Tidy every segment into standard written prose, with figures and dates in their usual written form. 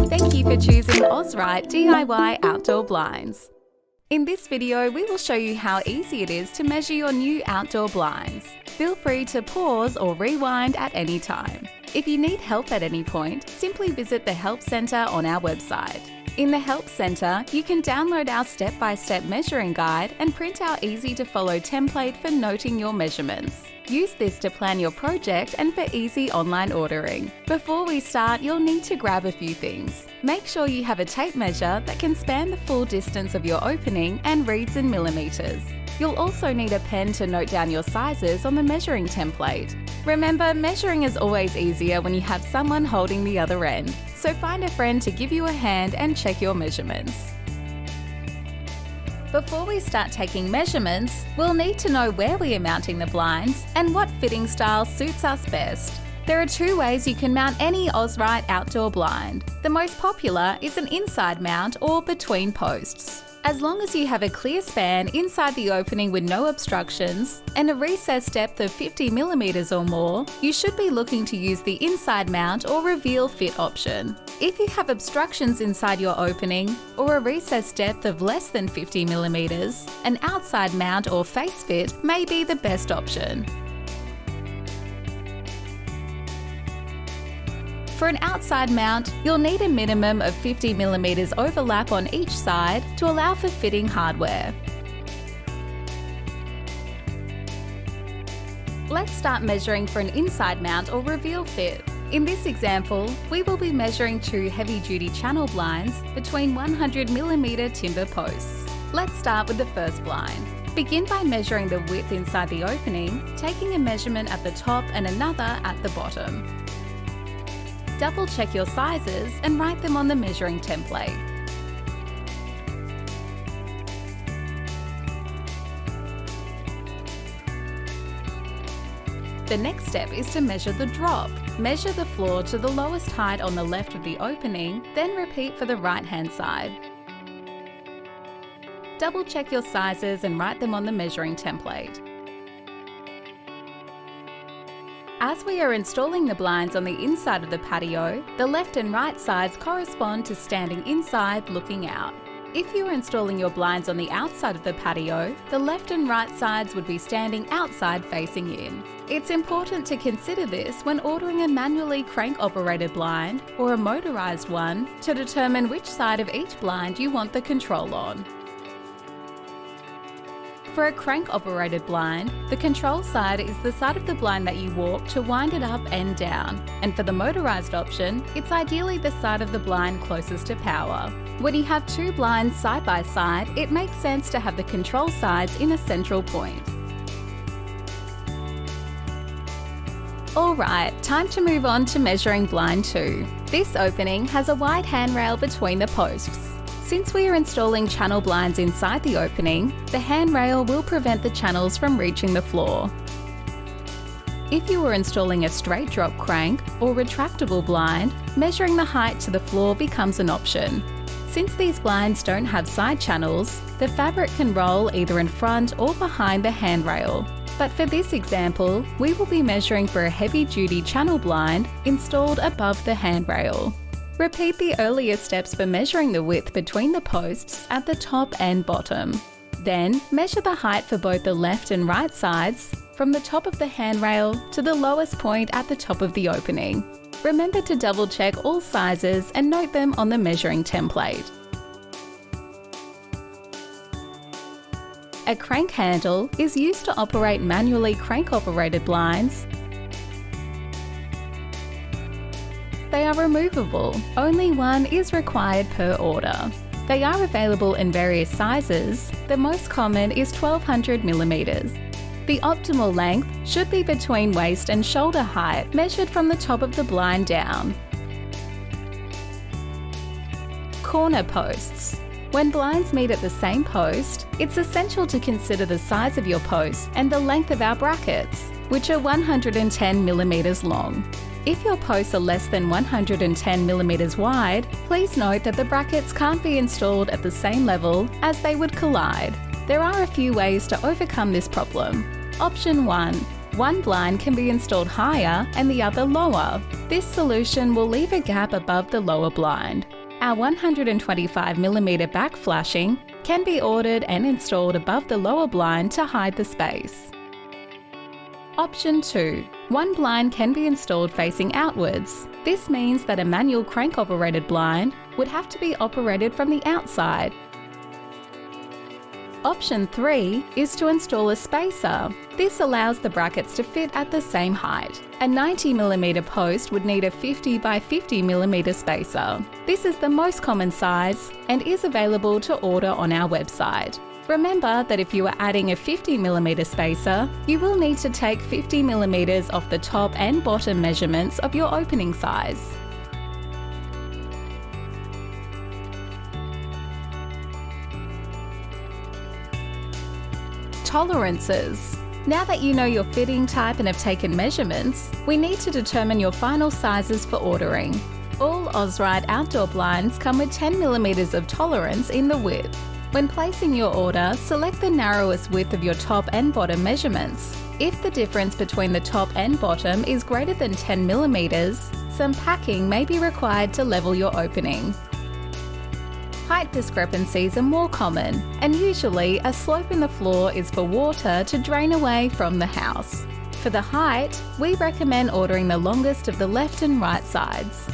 Thank you for choosing Ozrite DIY Outdoor Blinds. In this video, we will show you how easy it is to measure your new outdoor blinds. Feel free to pause or rewind at any time. If you need help at any point, simply visit the Help Centre on our website. In the Help Centre, you can download our step-by-step measuring guide and print our easy-to-follow template for noting your measurements. Use this to plan your project and for easy online ordering. Before we start, you'll need to grab a few things. Make sure you have a tape measure that can span the full distance of your opening and reads in millimetres. You'll also need a pen to note down your sizes on the measuring template. Remember, measuring is always easier when you have someone holding the other end, so find a friend to give you a hand and check your measurements. Before we start taking measurements, we'll need to know where we are mounting the blinds and what fitting style suits us best. There are two ways you can mount any Ozrite outdoor blind. The most popular is an inside mount or between posts. As long as you have a clear span inside the opening with no obstructions and a recessed depth of 50mm or more, you should be looking to use the inside mount or reveal fit option. If you have obstructions inside your opening or a recessed depth of less than 50mm, an outside mount or face fit may be the best option. For an outside mount, you'll need a minimum of 50mm overlap on each side to allow for fitting hardware. Let's start measuring for an inside mount or reveal fit. In this example, we will be measuring two heavy-duty channel blinds between 100mm timber posts. Let's start with the first blind. Begin by measuring the width inside the opening, taking a measurement at the top and another at the bottom. Double check your sizes and write them on the measuring template. The next step is to measure the drop. Measure the floor to the lowest height on the left of the opening, then repeat for the right-hand side. Double check your sizes and write them on the measuring template. As we are installing the blinds on the inside of the patio, the left and right sides correspond to standing inside looking out. If you are installing your blinds on the outside of the patio, the left and right sides would be standing outside facing in. It's important to consider this when ordering a manually crank-operated blind or a motorised one to determine which side of each blind you want the control on. For a crank-operated blind, the control side is the side of the blind that you walk to wind it up and down, and for the motorised option, it's ideally the side of the blind closest to power. When you have two blinds side by side, it makes sense to have the control sides in a central point. Alright, time to move on to measuring blind 2. This opening has a wide handrail between the posts. Since we are installing channel blinds inside the opening, the handrail will prevent the channels from reaching the floor. If you are installing a straight drop crank or retractable blind, measuring the height to the floor becomes an option. Since these blinds don't have side channels, the fabric can roll either in front or behind the handrail. But for this example, we will be measuring for a heavy-duty channel blind installed above the handrail. Repeat the earlier steps for measuring the width between the posts at the top and bottom. Then, measure the height for both the left and right sides, from the top of the handrail to the lowest point at the top of the opening. Remember to double check all sizes and note them on the measuring template. A crank handle is used to operate manually crank-operated blinds. They are removable. Only one is required per order. They are available in various sizes. The most common is 1200mm. The optimal length should be between waist and shoulder height, measured from the top of the blind down. Corner posts. When blinds meet at the same post, it's essential to consider the size of your post and the length of our brackets, which are 110mm long. If your posts are less than 110mm wide, please note that the brackets can't be installed at the same level as they would collide. There are a few ways to overcome this problem. Option 1. One blind can be installed higher and the other lower. This solution will leave a gap above the lower blind. Our 125mm back flashing can be ordered and installed above the lower blind to hide the space. Option 2. One blind can be installed facing outwards. This means that a manual crank-operated blind would have to be operated from the outside. Option 3 is to install a spacer. This allows the brackets to fit at the same height. A 90mm post would need a 50 by 50mm spacer. This is the most common size and is available to order on our website. Remember that if you are adding a 50mm spacer, you will need to take 50mm off the top and bottom measurements of your opening size. Tolerances. Now that you know your fitting type and have taken measurements, we need to determine your final sizes for ordering. All Ozrite Outdoor Blinds come with 10mm of tolerance in the width. When placing your order, select the narrowest width of your top and bottom measurements. If the difference between the top and bottom is greater than 10mm, some packing may be required to level your opening. Height discrepancies are more common, and usually a slope in the floor is for water to drain away from the house. For the height, we recommend ordering the longest of the left and right sides.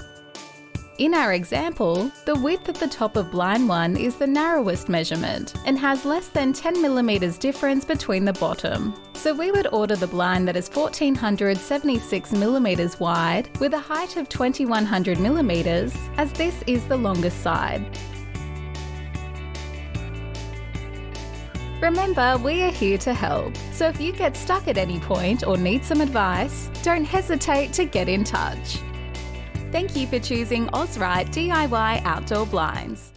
In our example, the width at the top of blind 1 is the narrowest measurement and has less than 10mm difference between the bottom. So we would order the blind that is 1476mm wide with a height of 2100mm, as this is the longest side. Remember, we are here to help, so if you get stuck at any point or need some advice, don't hesitate to get in touch. Thank you for choosing Ozrite DIY Outdoor Blinds.